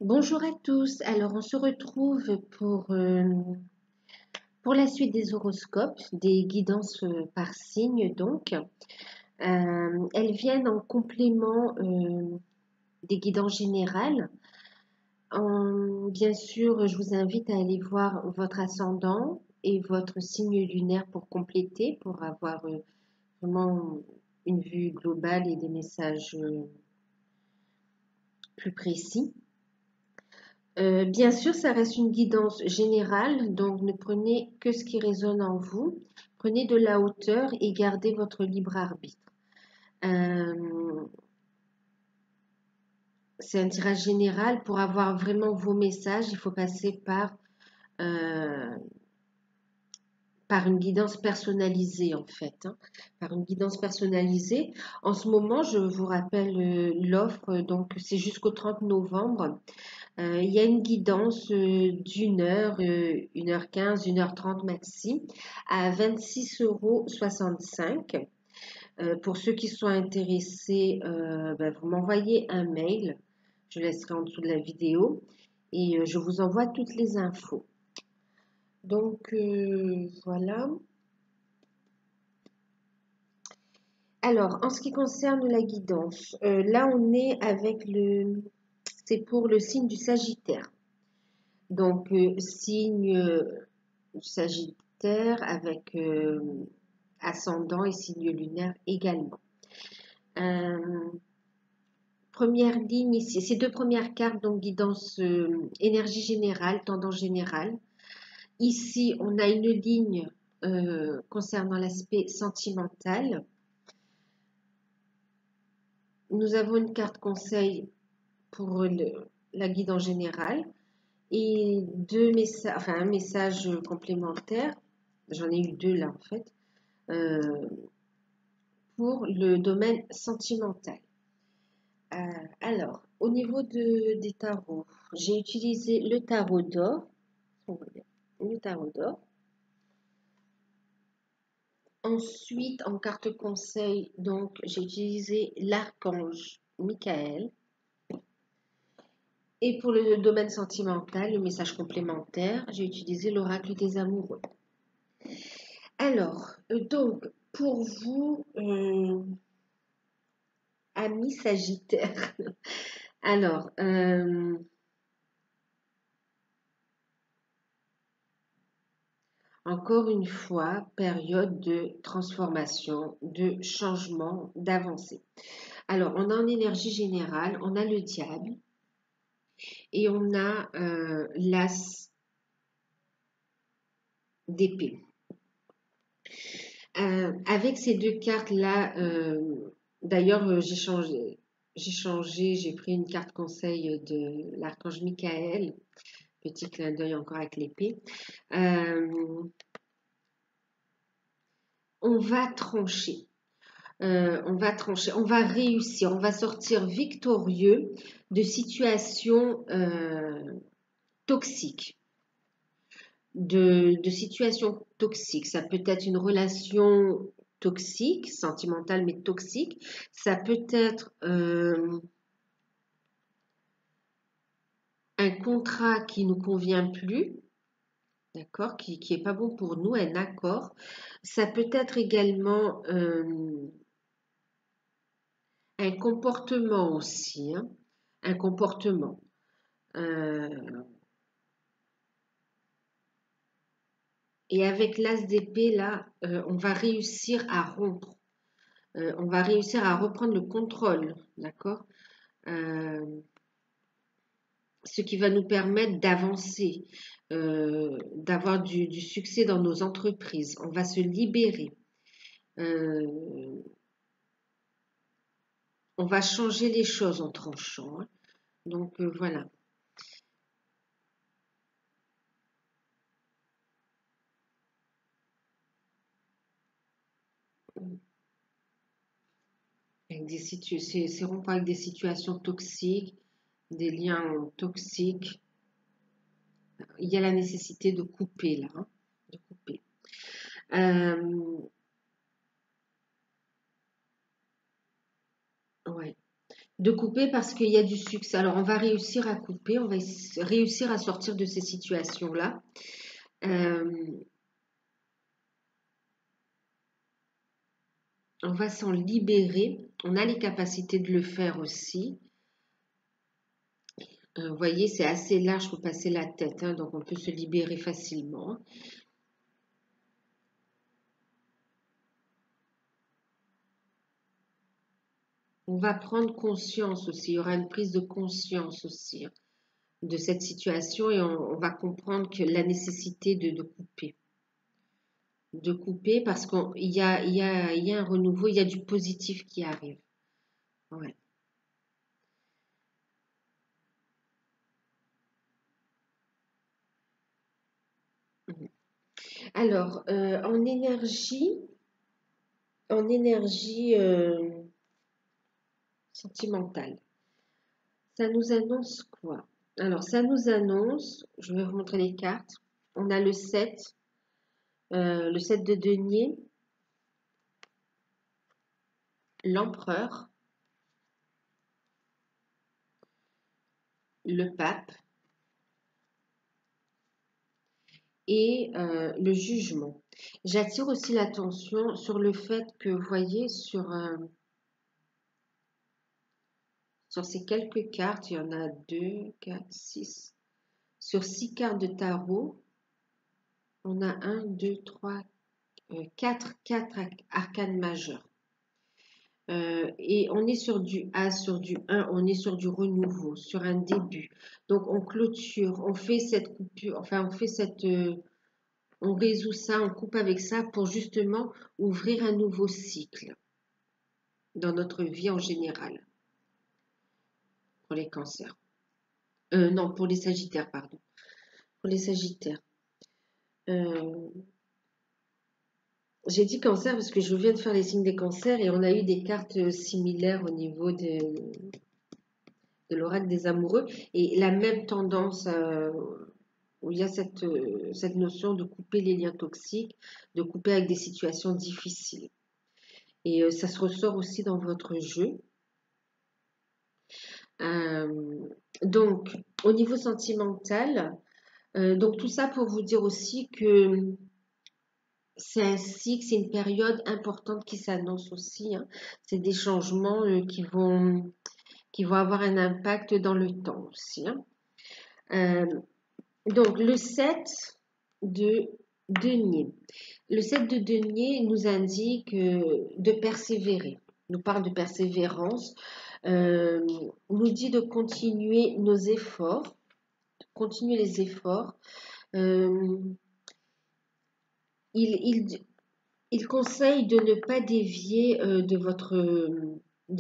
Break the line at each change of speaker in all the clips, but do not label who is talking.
Bonjour à tous. Alors, on se retrouve pour la suite des horoscopes, des guidances par signe donc. Elles viennent en complément des guidances générales. Bien sûr, je vous invite à aller voir votre ascendant et votre signe lunaire pour compléter, pour avoir vraiment une vue globale et des messages plus précis. Bien sûr, ça reste une guidance générale, donc ne prenez que ce qui résonne en vous. Prenez de la hauteur et gardez votre libre arbitre. Euh, c'est un tirage général. Pour avoir vraiment vos messages, il faut passer euh, par une guidance personnalisée en fait, hein, par une guidance personnalisée. En ce moment, je vous rappelle l'offre, donc c'est jusqu'au 30 novembre. Il y a une guidance d'une heure, 1h15, 1h30 maxi, à 26,65 €. Pour ceux qui sont intéressés, vous m'envoyez un mail, je laisserai en dessous de la vidéo, et je vous envoie toutes les infos. Donc voilà. Alors, en ce qui concerne la guidance, là on est c'est pour le signe du Sagittaire. Donc, signe du Sagittaire avec ascendant et signe lunaire également. Euh, Première ligne ici, ces deux premières cartes, donc guidance énergie générale, tendance générale. Ici, on a une ligne concernant l'aspect sentimental. Nous avons une carte conseil pour la guidance générale et un message complémentaire. J'en ai eu deux là en fait. euh, pour le domaine sentimental. Alors, au niveau des tarots, j'ai utilisé le tarot d'or. Le tarot d'or. Ensuite, en carte conseil, donc, j'ai utilisé l'archange Michael. Et pour le domaine sentimental, le message complémentaire, j'ai utilisé l'oracle des amoureux. Alors, donc, pour vous, amis Sagittaire, alors, encore une fois, période de transformation, de changement, d'avancée. Alors, on a en énergie générale, on a le diable et on a l'as d'épée. Avec ces deux cartes-là, d'ailleurs, j'ai pris une carte conseil de l'archange Michael, petit clin d'œil encore avec l'épée. On va trancher. On va trancher, on va réussir, on va sortir victorieux de situations toxiques. De situations toxiques. Ça peut être une relation toxique, sentimentale mais toxique. Ça peut être un contrat qui ne nous convient plus, d'accord, qui est pas bon pour nous, un accord. Ça peut être également un comportement aussi, hein, un comportement. Euh, et avec l'as d'épée, là, on va réussir à rompre. On va réussir à reprendre le contrôle, d'accord? Euh, Ce qui va nous permettre d'avancer, d'avoir du succès dans nos entreprises. On va se libérer. Euh, on va changer les choses en tranchant, hein. Donc voilà. C'est rompre avec des situations toxiques, des liens toxiques. Il y a la nécessité de couper là, hein, de couper. Ouais. De couper parce qu'il y a du succès. Alors, on va réussir à couper, on va réussir à sortir de ces situations-là. On va s'en libérer. On a les capacités de le faire aussi. Vous voyez, c'est assez large pour passer la tête, hein, donc on peut se libérer facilement. On va prendre conscience aussi, il y aura une prise de conscience aussi, hein, de cette situation et on va comprendre que la nécessité de couper. De couper parce qu'il y a un renouveau, il y a du positif qui arrive. Ouais. Alors, en énergie sentimentale, ça nous annonce quoi? Alors, ça nous annonce, je vais vous montrer les cartes. On a le 7 de denier, l'empereur, le pape et le jugement. J'attire aussi l'attention sur le fait que, vous voyez, sur ces quelques cartes, il y en a 2, 4, 6. Sur 6 cartes de tarot, on a 1, 2, 3, 4 arcanes majeures. Et on est sur du A, sur du 1, on est sur du renouveau, sur un début. Donc on clôture, on fait cette coupure, enfin on résout ça, on coupe avec ça pour justement ouvrir un nouveau cycle dans notre vie en général, pour les cancers. Non, pour les sagittaires, pardon. Pour les sagittaires. J'ai dit cancer parce que je viens de faire les signes des cancers et on a eu des cartes similaires au niveau de l'oracle des amoureux et la même tendance où il y a cette notion de couper les liens toxiques, de couper avec des situations difficiles. Et ça se ressort aussi dans votre jeu. Donc, au niveau sentimental, donc tout ça pour vous dire aussi que c'est un cycle, c'est une période importante qui s'annonce aussi, hein. C'est des changements qui vont avoir un impact dans le temps aussi, hein. Donc, le 7 de denier. Le 7 de denier nous indique de persévérer, nous parle de persévérance, nous dit de continuer nos efforts, continuer les efforts. Euh, il conseille de ne pas dévier de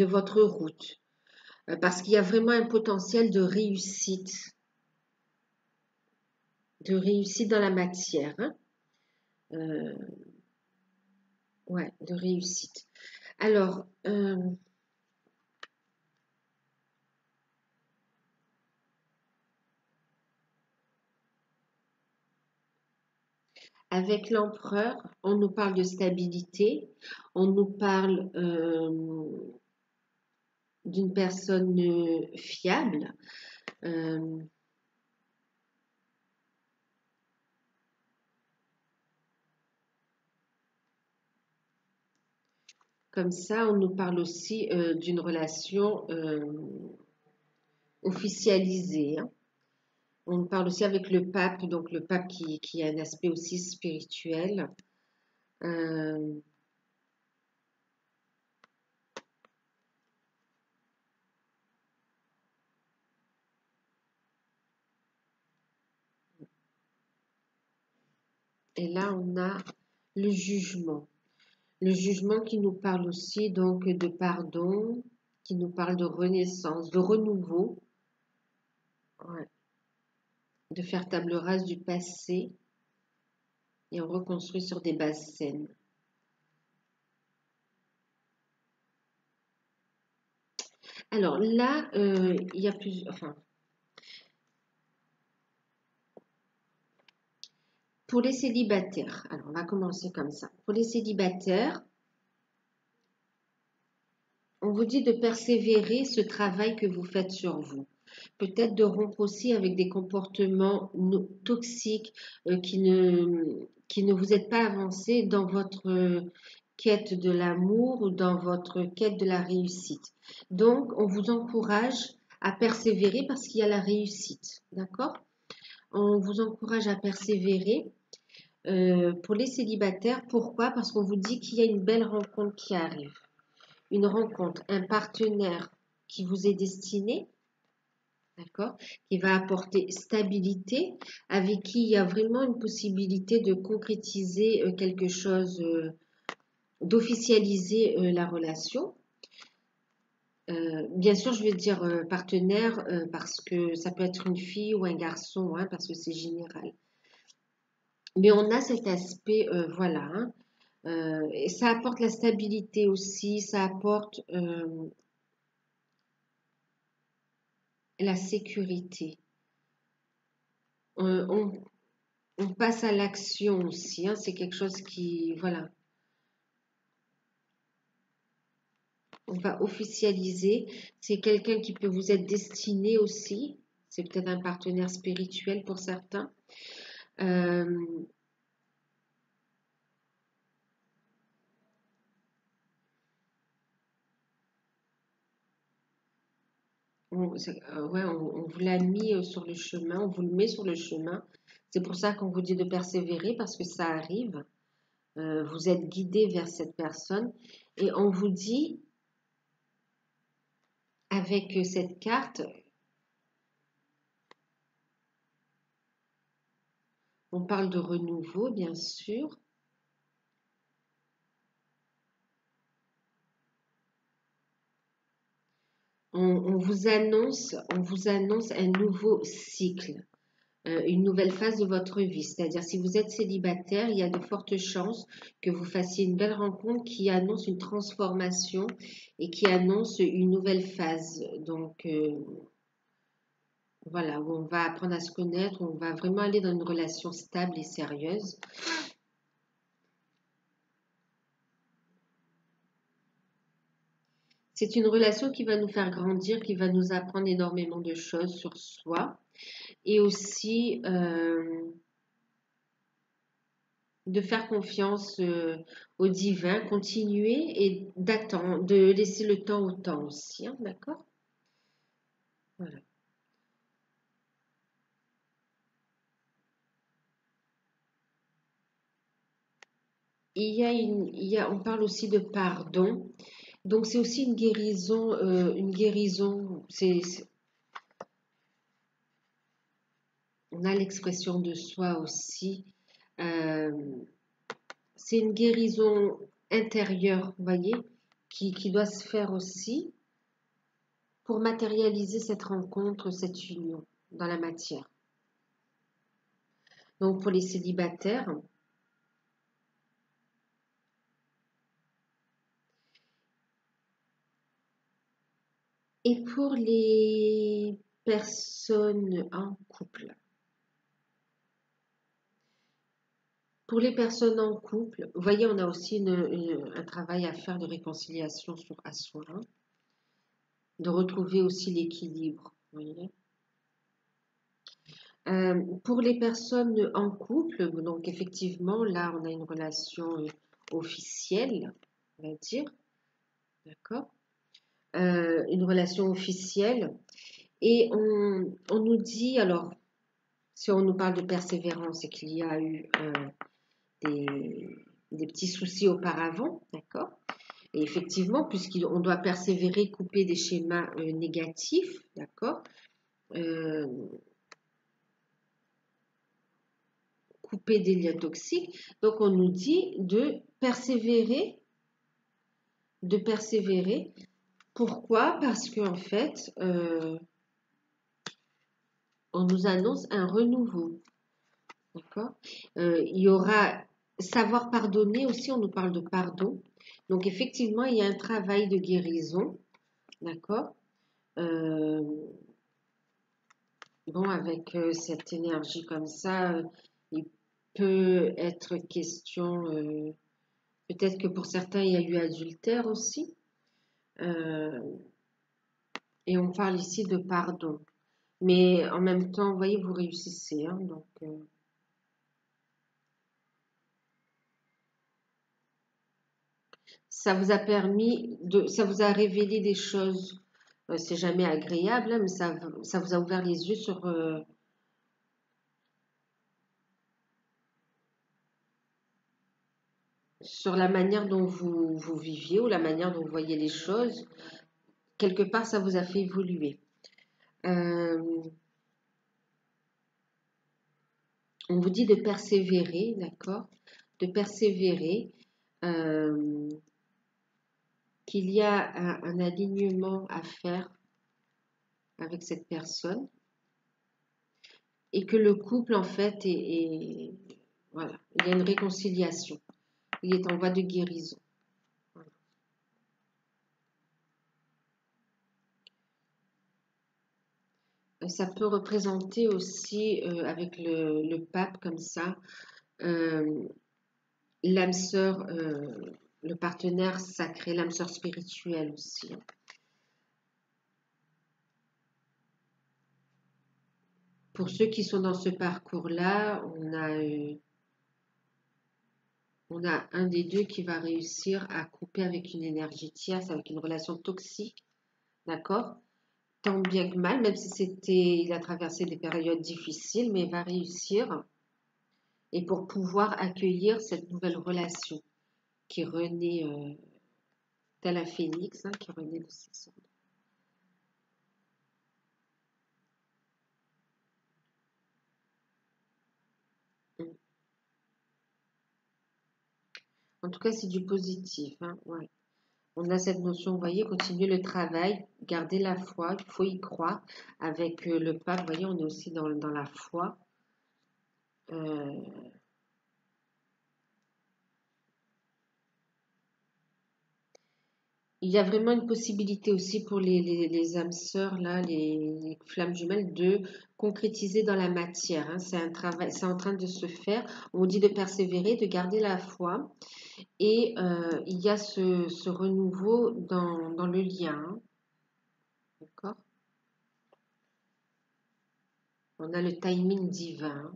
votre route parce qu'il y a vraiment un potentiel de réussite dans la matière, hein. Euh, ouais, de réussite. Alors, avec l'empereur, on nous parle de stabilité, on nous parle d'une personne fiable. euh, Comme ça, on nous parle aussi d'une relation officialisée, hein. On nous parle aussi avec le pape, donc le pape qui a un aspect aussi spirituel. Euh, et là, on a le jugement. Le jugement qui nous parle aussi donc de pardon, qui nous parle de renaissance, de renouveau, ouais, de faire table rase du passé et on reconstruit sur des bases saines. Alors là, il y a plusieurs, enfin, pour les célibataires, alors on va commencer comme ça. Pour les célibataires, On vous dit de persévérer ce travail que vous faites sur vous. Peut-être de rompre aussi avec des comportements toxiques qui ne vous aident pas avancé dans votre quête de l'amour ou dans votre quête de la réussite. Donc, on vous encourage à persévérer parce qu'il y a la réussite. D'accord? On vous encourage à persévérer. Pour les célibataires, pourquoi? Parce qu'on vous dit qu'il y a une belle rencontre qui arrive. Une rencontre, un partenaire qui vous est destiné, d'accord, qui va apporter stabilité, avec qui il y a vraiment une possibilité de concrétiser quelque chose, d'officialiser la relation. Bien sûr, je vais dire partenaire parce que ça peut être une fille ou un garçon, hein, parce que c'est général. Mais on a cet aspect, voilà, hein, et ça apporte la stabilité aussi, ça apporte la sécurité. Euh, on, on passe à l'action aussi, hein, c'est quelque chose qui, voilà, on va officialiser. C'est quelqu'un qui peut vous être destiné aussi. C'est peut-être un partenaire spirituel pour certains. Euh, ouais, on vous l'a mis sur le chemin, on vous le met sur le chemin. C'est pour ça qu'on vous dit de persévérer parce que ça arrive. Vous êtes guidé vers cette personne et on vous dit avec cette carte, on parle de renouveau bien sûr. On vous annonce un nouveau cycle, une nouvelle phase de votre vie. C'est-à-dire, si vous êtes célibataire, il y a de fortes chances que vous fassiez une belle rencontre qui annonce une transformation et qui annonce une nouvelle phase. Donc, voilà, où on va apprendre à se connaître, on va vraiment aller dans une relation stable et sérieuse. C'est une relation qui va nous faire grandir, qui va nous apprendre énormément de choses sur soi et aussi de faire confiance au divin, continuer et d'attendre, de laisser le temps au temps aussi, hein, d'accord? Voilà. On parle aussi de pardon. Donc c'est aussi une guérison. On a l'expression de soi aussi. Euh, c'est une guérison intérieure, vous voyez, qui doit se faire aussi pour matérialiser cette rencontre, cette union dans la matière. Donc pour les célibataires, et pour les personnes en couple. Pour les personnes en couple, vous voyez, on a aussi un travail à faire de réconciliation à soi, hein, de retrouver aussi l'équilibre. Vous voyez. Pour les personnes en couple, donc effectivement, là, on a une relation officielle, on va dire, d'accord? Une relation officielle. Et on nous dit, alors, si on nous parle de persévérance, c'est qu'il y a eu des, des petits soucis auparavant, d'accord? Et effectivement, puisqu'on doit persévérer, couper des schémas négatifs, d'accord? Euh, couper des liens toxiques. Donc, on nous dit de persévérer. Pourquoi? Parce qu'en fait, on nous annonce un renouveau, d'accord? Il y aura savoir pardonner aussi, on nous parle de pardon. Donc, effectivement, il y a un travail de guérison, d'accord? Euh, bon, avec cette énergie comme ça, il peut être question, peut-être que pour certains, il y a eu adultère aussi. Et on parle ici de pardon. Mais en même temps, vous voyez, vous réussissez. Hein, donc, ça vous a permis ça vous a révélé des choses. C'est jamais agréable, hein, mais ça vous a ouvert les yeux sur la manière dont vous viviez ou la manière dont vous voyez les choses. Quelque part, ça vous a fait évoluer. Euh, on vous dit de persévérer, d'accord? De persévérer. euh, qu'il y a un alignement à faire avec cette personne et que le couple, en fait, voilà, il y a une réconciliation. Il est en voie de guérison. Voilà. Ça peut représenter aussi, avec le pape comme ça, euh, l'âme sœur, le partenaire sacré, l'âme sœur spirituelle aussi. Pour ceux qui sont dans ce parcours-là, on a un des deux qui va réussir à couper avec une énergie tierce, avec une relation toxique, d'accord? Tant bien que mal, même si il a traversé des périodes difficiles, mais il va réussir et pour pouvoir accueillir cette nouvelle relation qui renaît tel un phénix, hein, qui renaît de ses cendres. En tout cas, c'est du positif, hein, ouais. On a cette notion, vous voyez, continuer le travail, garder la foi, il faut y croire. Avec le pape, vous voyez, on est aussi dans la foi. Euh, il y a vraiment une possibilité aussi pour les âmes sœurs, là, les flammes jumelles, de concrétiser dans la matière. Hein. C'est un travail, c'est en train de se faire. On dit de persévérer, de garder la foi. Et il y a ce renouveau dans le lien. Hein. D'accord? On a le timing divin.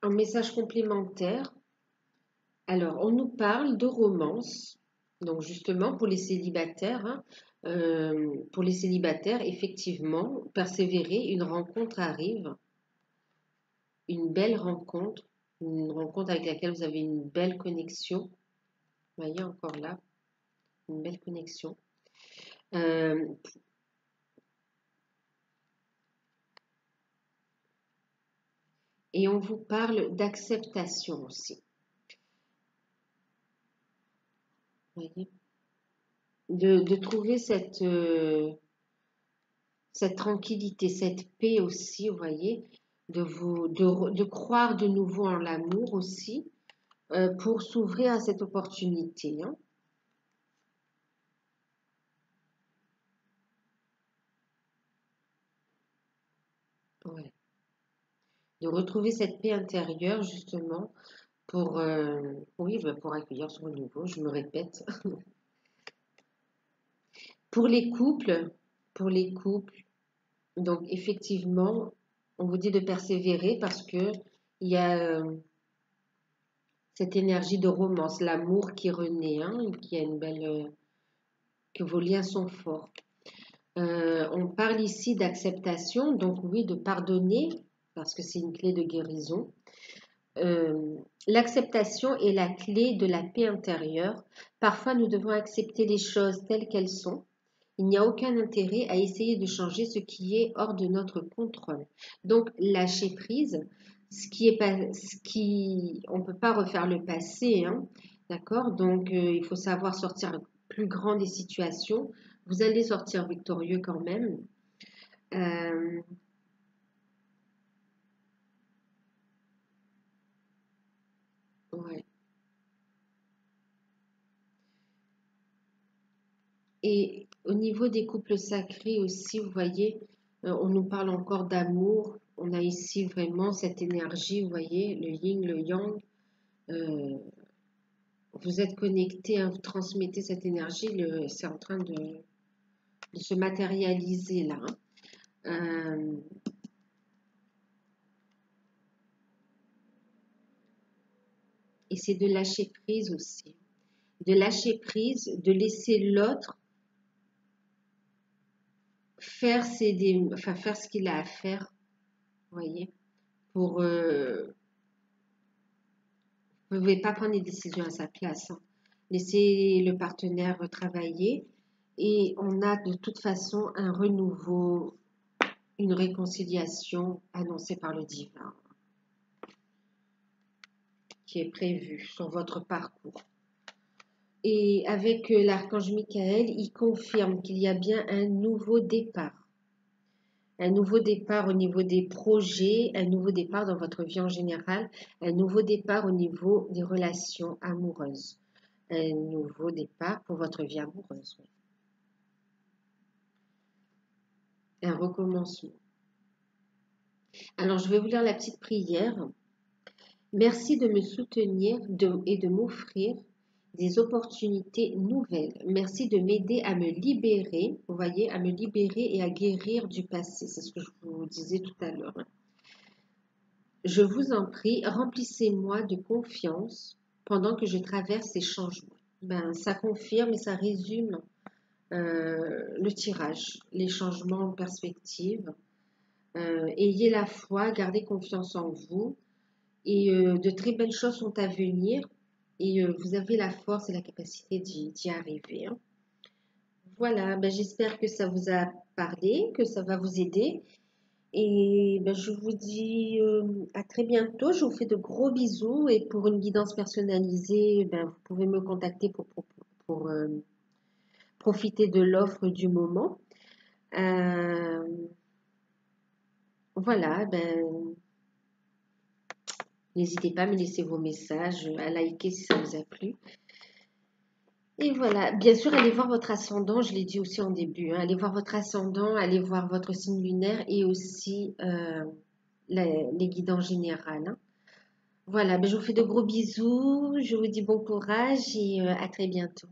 Un message complémentaire. Alors, on nous parle de romance, donc justement pour les célibataires, hein, pour les célibataires, effectivement, persévérer, une rencontre arrive, une belle rencontre, une rencontre avec laquelle vous avez une belle connexion. Vous voyez encore là, une belle connexion. Euh, et on vous parle d'acceptation aussi. Vous voyez, de trouver cette tranquillité, cette paix aussi, vous voyez, de croire de nouveau en l'amour aussi, pour s'ouvrir à cette opportunité. Hein. Ouais. De retrouver cette paix intérieure justement pour, oui, ben, pour accueillir ce renouveau, je me répète. Pour les couples, pour les couples, donc effectivement, on vous dit de persévérer parce que il y a cette énergie de romance, l'amour qui renaît, hein, qui a une belle, que vos liens sont forts. On parle ici d'acceptation, donc oui, de pardonner, parce que c'est une clé de guérison. L'acceptation est la clé de la paix intérieure. Parfois, nous devons accepter les choses telles qu'elles sont. Il n'y a aucun intérêt à essayer de changer ce qui est hors de notre contrôle. Donc, lâcher prise, on ne peut pas refaire le passé, hein, d'accord? Donc, il faut savoir sortir plus grand des situations. Vous allez sortir victorieux quand même. Euh, ouais. Et au niveau des couples sacrés aussi, vous voyez, on nous parle encore d'amour. On a ici vraiment cette énergie, vous voyez, le yin, le yang. Euh, vous êtes connecté, hein, vous transmettez cette énergie, c'est en train de se matérialiser là, hein. Et c'est de lâcher prise aussi. De lâcher prise, de laisser l'autre faire, faire ce qu'il a à faire, vous voyez, pour... vous ne pouvez pas prendre des décisions à sa place, hein. Laissez le partenaire travailler et on a de toute façon un renouveau, une réconciliation annoncée par le divin qui est prévue sur votre parcours. Et avec l'archange Michael, il confirme qu'il y a bien un nouveau départ. Un nouveau départ au niveau des projets, un nouveau départ dans votre vie en général, un nouveau départ au niveau des relations amoureuses, un nouveau départ pour votre vie amoureuse. Oui. Un recommencement. Alors, je vais vous lire la petite prière. Merci de me soutenir et de m'offrir des opportunités nouvelles. Merci de m'aider à me libérer, vous voyez, à me libérer et à guérir du passé. C'est ce que je vous disais tout à l'heure. Je vous en prie, remplissez-moi de confiance pendant que je traverse ces changements. Ben, ça confirme et ça résume le tirage, les changements en perspective. Ayez la foi, gardez confiance en vous et de très belles choses sont à venir et vous avez la force et la capacité d'y arriver, hein. Voilà, ben, j'espère que ça vous a parlé, que ça va vous aider. Et ben, je vous dis à très bientôt. Je vous fais de gros bisous. Et pour une guidance personnalisée, ben, vous pouvez me contacter pour, profiter de l'offre du moment. Voilà, ben, n'hésitez pas à me laisser vos messages, à liker si ça vous a plu. Et voilà, bien sûr, allez voir votre ascendant, je l'ai dit aussi en début, hein, allez voir votre ascendant, allez voir votre signe lunaire et aussi les guides en général, hein. Voilà, ben, je vous fais de gros bisous, je vous dis bon courage et à très bientôt.